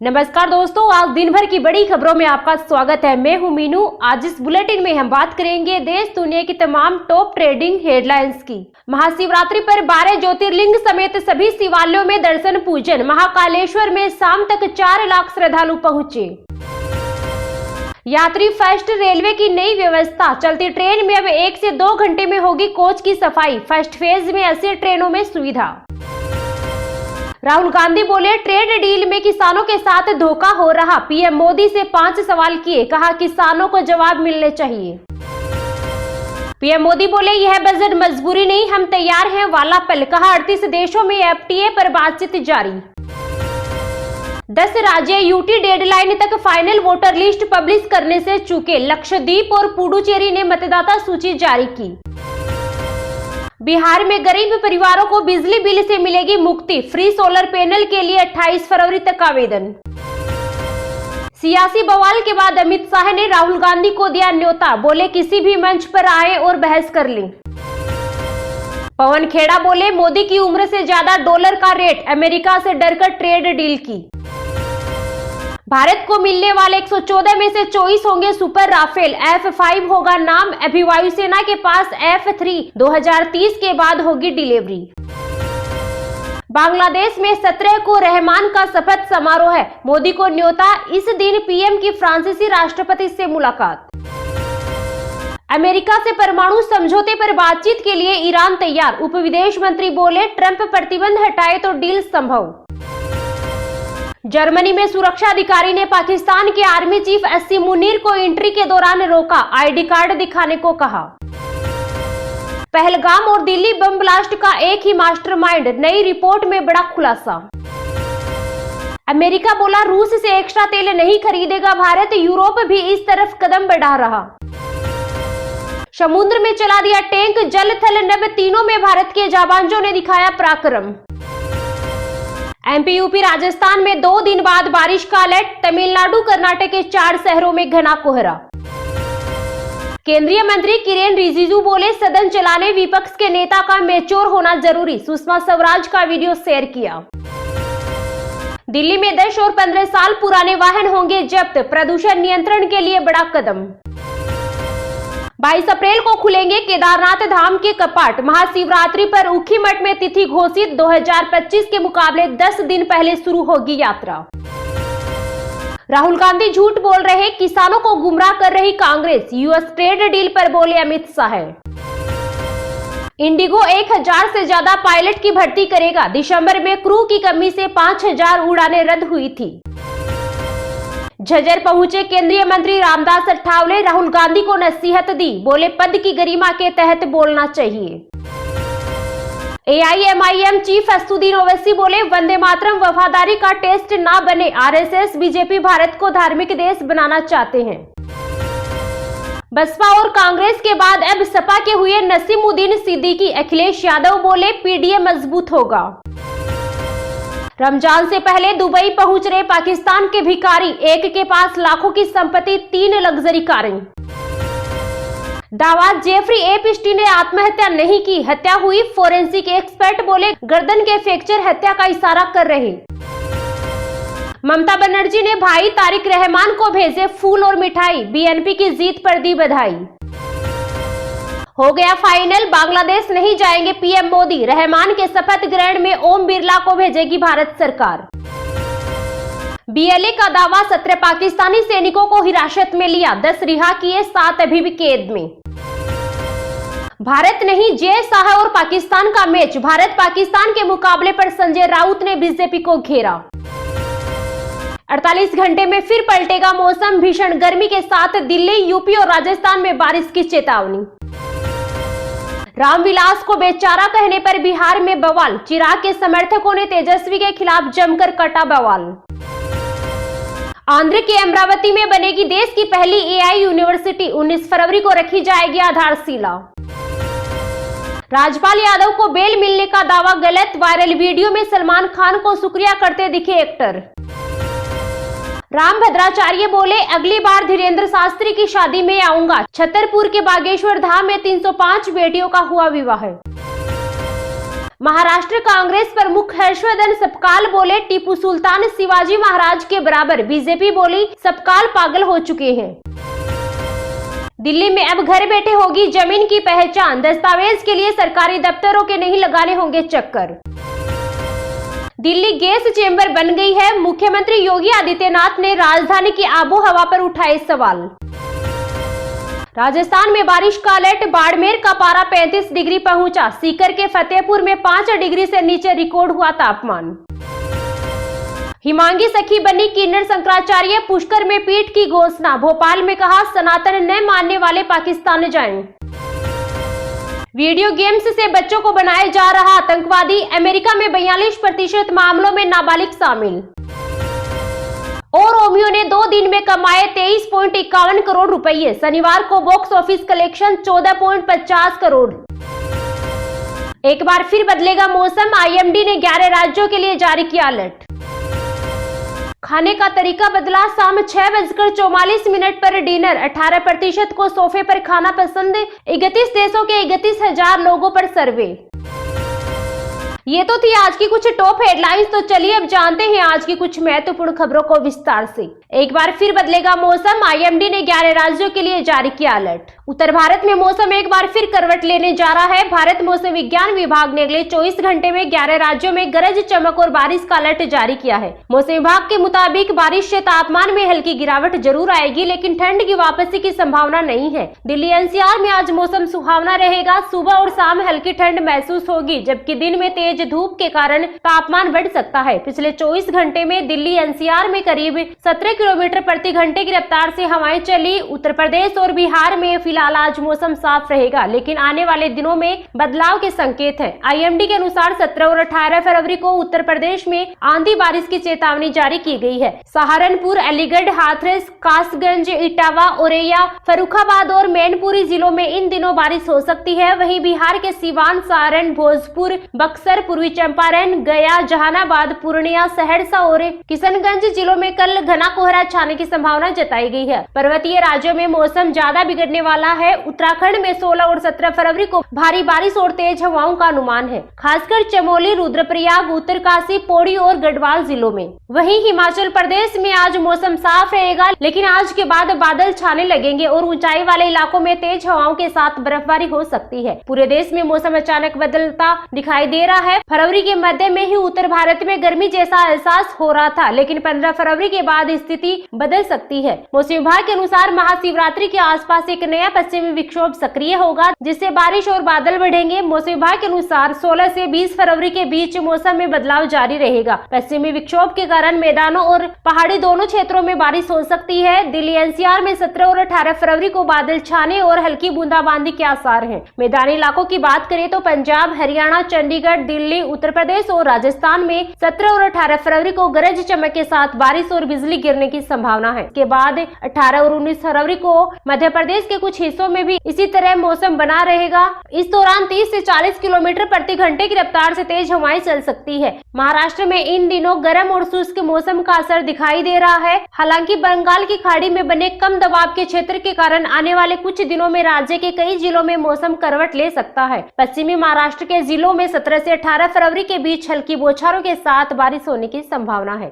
नमस्कार दोस्तों, आज दिन भर की बड़ी खबरों में आपका स्वागत है। मैं हूं मीनू। आज इस बुलेटिन में हम बात करेंगे देश दुनिया की तमाम टॉप ट्रेंडिंग हेडलाइंस की। महाशिवरात्रि पर 12 ज्योतिर्लिंग समेत सभी शिवालयों में दर्शन पूजन। महाकालेश्वर में शाम तक 4 लाख श्रद्धालु पहुंचे। यात्री फर्स्ट रेलवे की नई व्यवस्था। चलती ट्रेन में अब 1 से 2 घंटे में होगी कोच की सफाई। फर्स्ट फेज में 80 ट्रेनों में सुविधा। राहुल गांधी बोले ट्रेड डील में किसानों के साथ धोखा हो रहा। पीएम मोदी से 5 सवाल किए, कहा किसानों को जवाब मिलने चाहिए। पीएम मोदी बोले यह बजट मजबूरी नहीं, हम तैयार हैं वाला पल। कहा 38 देशों में एफटीए पर बातचीत जारी। 10 राज्य यूटी डेडलाइन तक फाइनल वोटर लिस्ट पब्लिश करने से चूके। लक्षद्वीप और पुडुचेरी ने मतदाता सूची जारी की। बिहार में गरीब परिवारों को बिजली बिल से मिलेगी मुक्ति। फ्री सोलर पैनल के लिए 28 फरवरी तक आवेदन। सियासी बवाल के बाद अमित शाह ने राहुल गांधी को दिया न्योता। बोले किसी भी मंच पर आए और बहस कर लें। पवन खेड़ा बोले मोदी की उम्र से ज्यादा डॉलर का रेट। अमेरिका से डरकर ट्रेड डील की। भारत को मिलने वाले 114 में से 24 होंगे सुपर राफेल। F5 होगा नाम। अभी वायुसेना के पास F3 2030 के बाद होगी डिलीवरी। बांग्लादेश में 17 को रहमान का शपथ समारोह है। मोदी को न्योता। इस दिन पीएम की फ्रांसीसी राष्ट्रपति से मुलाकात। अमेरिका से परमाणु समझौते पर बातचीत के लिए ईरान तैयार। उप विदेश मंत्री बोले ट्रंप प्रतिबंध हटाए तो डील संभव। जर्मनी में सुरक्षा अधिकारी ने पाकिस्तान के आर्मी चीफ एससी मुनीर को एंट्री के दौरान रोका। आईडी कार्ड दिखाने को कहा। पहलगाम और दिल्ली बम ब्लास्ट का एक ही मास्टरमाइंड। नई रिपोर्ट में बड़ा खुलासा। अमेरिका बोला रूस से एक्स्ट्रा तेल नहीं खरीदेगा भारत। यूरोप भी इस तरफ कदम बढ़ा रहा। समुद्र में चला दिया टैंक। जल थल नभ तीनों में भारत के जाबांजों ने दिखाया पराक्रम। एमपी यूपी राजस्थान में 2 दिन बाद बारिश का अलर्ट। तमिलनाडु कर्नाटक के 4 शहरों में घना कोहरा। केंद्रीय मंत्री किरेन रिजिजू बोले सदन चलाने विपक्ष के नेता का मैच्योर होना जरूरी। सुषमा स्वराज का वीडियो शेयर किया। दिल्ली में 10 और 15 साल पुराने वाहन होंगे जब्त। प्रदूषण नियंत्रण के लिए बड़ा कदम। 22 अप्रैल को खुलेंगे केदारनाथ धाम के कपाट। महाशिवरात्रि पर ऊखीमठ में तिथि घोषित। 2025 के मुकाबले 10 दिन पहले शुरू होगी यात्रा। राहुल गांधी झूठ बोल रहे, किसानों को गुमराह कर रही कांग्रेस। यूएस ट्रेड डील पर बोले अमित शाह। इंडिगो 1000 से ज्यादा पायलट की भर्ती करेगा। दिसंबर में क्रू की कमी से 5000 उड़ानें रद्द हुई थी। झज्जर पहुंचे केंद्रीय मंत्री रामदास अठावले। राहुल गांधी को नसीहत दी। बोले पद की गरिमा के तहत बोलना चाहिए। एआईएमआईएम चीफ असदुद्दीन ओवैसी बोले वंदे मातरम वफादारी का टेस्ट ना बने। आरएसएस बीजेपी भारत को धार्मिक देश बनाना चाहते हैं। बसपा और कांग्रेस के बाद अब सपा के हुए नसीमुद्दीन सिद्दीकी। अखिलेश यादव बोले पीडीए मजबूत होगा। रमजान से पहले दुबई पहुंच रहे पाकिस्तान के भिखारी। एक के पास लाखों की संपत्ति, 3 लग्जरी कारें। दावा जेफरी एपस्टीन ने आत्महत्या नहीं की, हत्या हुई। फोरेंसिक एक्सपर्ट बोले गर्दन के फ्रैक्चर हत्या का इशारा कर रहे। ममता बनर्जी ने भाई तारिक रहमान को भेजे फूल और मिठाई। बीएनपी की जीत पर दी बधाई। हो गया फाइनल, बांग्लादेश नहीं जाएंगे पीएम मोदी। रहमान के शपथ ग्रहण में ओम बिरला को भेजेगी भारत सरकार। बीएलए का दावा 17 पाकिस्तानी सैनिकों को हिरासत में लिया। 10 रिहा किए, 7 अभी भी कैद में। भारत नहीं जय शाह और पाकिस्तान का मैच। भारत पाकिस्तान के मुकाबले पर संजय राउत ने बीजेपी को घेरा। 48 घंटे में फिर पलटेगा मौसम। भीषण गर्मी के साथ दिल्ली, यूपी और राजस्थान में बारिश की चेतावनी। रामविलास को बेचारा कहने पर बिहार में बवाल। चिराग के समर्थकों ने तेजस्वी के खिलाफ जमकर काटा बवाल। आंध्र के अमरावती में बनेगी देश की पहली एआई यूनिवर्सिटी। 19 फरवरी को रखी जाएगी आधारशिला। राजपाल यादव को बेल मिलने का दावा गलत। वायरल वीडियो में सलमान खान को शुक्रिया करते दिखे एक्टर। राम भद्राचार्य बोले अगली बार धीरेन्द्र शास्त्री की शादी में आऊंगा। छतरपुर के बागेश्वर धाम में 305 बेटियों का हुआ विवाह। महाराष्ट्र कांग्रेस प्रमुख हर्षवर्धन सपकाल बोले टीपू सुल्तान शिवाजी महाराज के बराबर, बीजेपी बोली सपकाल पागल हो चुके हैं। दिल्ली में अब घर बैठे होगी जमीन की पहचान, दस्तावेज के लिए सरकारी दफ्तरों के नहीं लगाने होंगे चक्कर। दिल्ली गैस चेंबर बन गई है, मुख्यमंत्री योगी आदित्यनाथ ने राजधानी की आबोहवा पर उठाए सवाल। राजस्थान में बारिश का अलर्ट, बाड़मेर का पारा 35 डिग्री पहुंचा, सीकर के फतेहपुर में 5 डिग्री से नीचे रिकॉर्ड हुआ तापमान। हिमांगी सखी बनी किन्नर शंकराचार्य, पुष्कर में पीठ की घोषणा, भोपाल में कहा सनातन न मानने वाले पाकिस्तान जाएं। वीडियो गेम्स से बच्चों को बनाया जा रहा आतंकवादी, अमेरिका में 42% मामलों में नाबालिग शामिल। और रोमियो ने 2 दिन में कमाए 23.51 करोड़ रुपए, शनिवार को बॉक्स ऑफिस कलेक्शन 14.50 करोड़। एक बार फिर बदलेगा मौसम, आईएमडी ने 11 राज्यों के लिए जारी किया अलर्ट। खाने का तरीका बदला, शाम 6:44 पर डिनर, 18% को सोफे पर खाना पसंद, 31 देशों के 31,000 लोगों पर सर्वे। ये तो थी आज की कुछ टॉप हेडलाइंस, तो चलिए अब जानते हैं आज की कुछ महत्वपूर्ण खबरों को विस्तार से। एक बार फिर बदलेगा मौसम, आईएमडी ने 11 राज्यों के लिए जारी किया अलर्ट। उत्तर भारत में मौसम एक बार फिर करवट लेने जा रहा है। भारत मौसम विज्ञान विभाग ने अगले 24 घंटे में 11 राज्यों में गरज चमक और बारिश का अलर्ट जारी किया है। मौसम विभाग के मुताबिक बारिश से तापमान में हल्की गिरावट जरूर आएगी, लेकिन ठंड की वापसी की संभावना नहीं है। दिल्ली एनसीआर में आज मौसम सुहावना रहेगा, सुबह और शाम हल्की ठंड महसूस होगी, जबकि दिन में तेज धूप के कारण तापमान बढ़ सकता है। पिछले 24 घंटे में दिल्ली एनसीआर में करीब 17 किलोमीटर प्रति घंटे की रफ्तार से हवाएं चली। उत्तर प्रदेश और बिहार में फिलहाल आज मौसम साफ रहेगा, लेकिन आने वाले दिनों में बदलाव के संकेत हैं। आईएमडी के अनुसार 17 और 18 फरवरी को उत्तर प्रदेश में आंधी बारिश की चेतावनी जारी की गई है। सहारनपुर, अलीगढ़, हाथरस, कासगंज, इटावा, औरैया, फर्रुखाबाद और मैनपुरी जिलों में इन दिनों बारिश हो सकती है। वहीं बिहार के सिवान, सारण, भोजपुर, बक्सर, पूर्वी चंपारण, गया, जहानाबाद, पूर्णिया, सहरसा और किशनगंज जिलों में कल घना कोहरा छाने की संभावना जताई गई है। पर्वतीय राज्यों में मौसम ज्यादा बिगड़ने वाला है। उत्तराखंड में 16 और 17 फरवरी को भारी बारिश और तेज हवाओं का अनुमान है, खासकर चमोली, रुद्रप्रयाग, उत्तरकाशी, पौड़ी और गढ़वाल जिलों में। वहीं हिमाचल प्रदेश में आज मौसम साफ रहेगा, लेकिन आज के बाद बादल छाने लगेंगे और ऊंचाई वाले इलाकों में तेज हवाओं के साथ बर्फबारी हो सकती है। पूरे देश में मौसम अचानक बदलता दिखाई दे रहा है। फरवरी के मध्य में ही उत्तर भारत में गर्मी जैसा एहसास हो रहा था, लेकिन 15 फरवरी के बाद स्थिति बदल सकती है। मौसम विभाग के अनुसार महाशिवरात्रि के आसपास एक नया पश्चिमी विक्षोभ सक्रिय होगा, जिससे बारिश और बादल बढ़ेंगे। मौसम विभाग के अनुसार 16 से 20 फरवरी के बीच मौसम में बदलाव जारी रहेगा। पश्चिमी विक्षोभ के कारण मैदानों और पहाड़ी दोनों क्षेत्रों में बारिश हो सकती है। दिल्ली एनसीआर में 17 और 18 फरवरी को बादल छाने और हल्की बूंदाबांदी के आसार हैं। मैदानी इलाकों की बात करें तो पंजाब, हरियाणा, चंडीगढ़, दिल्ली, उत्तर प्रदेश और राजस्थान में 17 और 18 फरवरी को गरज चमक के साथ बारिश और बिजली गिरने की संभावना है। इसके बाद 18 और 19 फरवरी को मध्य प्रदेश के कुछ हिस्सों में भी इसी तरह मौसम बना रहेगा। इस दौरान 30 से 40 किलोमीटर प्रति घंटे की रफ्तार से तेज हवाएं चल सकती है। महाराष्ट्र में इन दिनों गर्म और शुष्क मौसम का असर दिखाई दे रहा है। हालांकि बंगाल की खाड़ी में बने कम दबाव के क्षेत्र के कारण आने वाले कुछ दिनों में राज्य के कई जिलों में मौसम करवट ले सकता है। पश्चिमी महाराष्ट्र के जिलों में 17 से 18 फरवरी के बीच हल्की बौछारों के साथ बारिश होने की संभावना है।